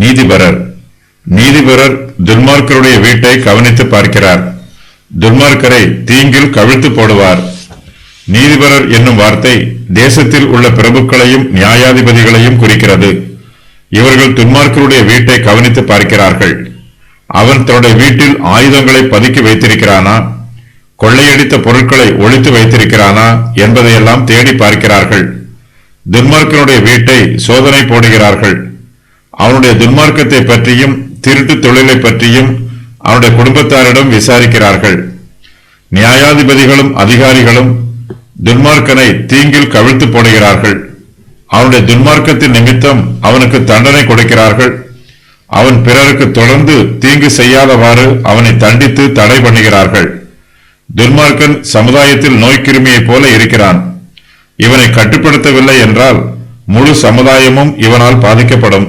நீதிபரர் நீதிபரர் துன்மார்க்கருடைய வீட்டை கவனித்து பார்க்கிறார். துன்மார்க்கரை தீங்கில் கவிழ்த்து போடுவார். நீதிபரர் என்னும் வார்த்தை தேசத்தில் உள்ள பிரபுக்களையும் நியாயாதிபதிகளையும் குறிக்கிறது. இவர்கள் துன்மார்க்கருடைய வீட்டை கவனித்து பார்க்கிறார்கள். அவன் தன்னுடைய வீட்டில் ஆயுதங்களை பதுக்கி வைத்திருக்கிறானா, கொள்ளையடித்த பொருட்களை ஒளித்து வைத்திருக்கிறானா என்பதையெல்லாம் தேடி பார்க்கிறார்கள். துன்மார்க்கனுடைய வீட்டை சோதனை போடுகிறார்கள். அவனுடைய துன்மார்க்கத்தை பற்றியும் திருட்டு தொழிலை பற்றியும் அவனுடைய குடும்பத்தாரிடம் விசாரிக்கிறார்கள். நியாயாதிபதிகளும் அதிகாரிகளும் துன்மார்க்கனை தீங்கில் கவிழ்த்து போடுகிறார்கள். அவனுடைய துன்மார்க்கத்தின் நிமித்தம் அவனுக்கு தண்டனை கொடுக்கிறார்கள். அவன் பிறருக்கு தொடர்ந்து தீங்கு செய்யாதவாறு அவனை தண்டித்து தடை பண்ணுகிறார்கள். துன்மார்க்கன் சமுதாயத்தில் நோய்க்கிருமியைப் போல இருக்கிறான். இவனை கட்டுப்படுத்தவில்லை என்றால் முழு சமுதாயமும் இவனால் பாதிக்கப்படும்.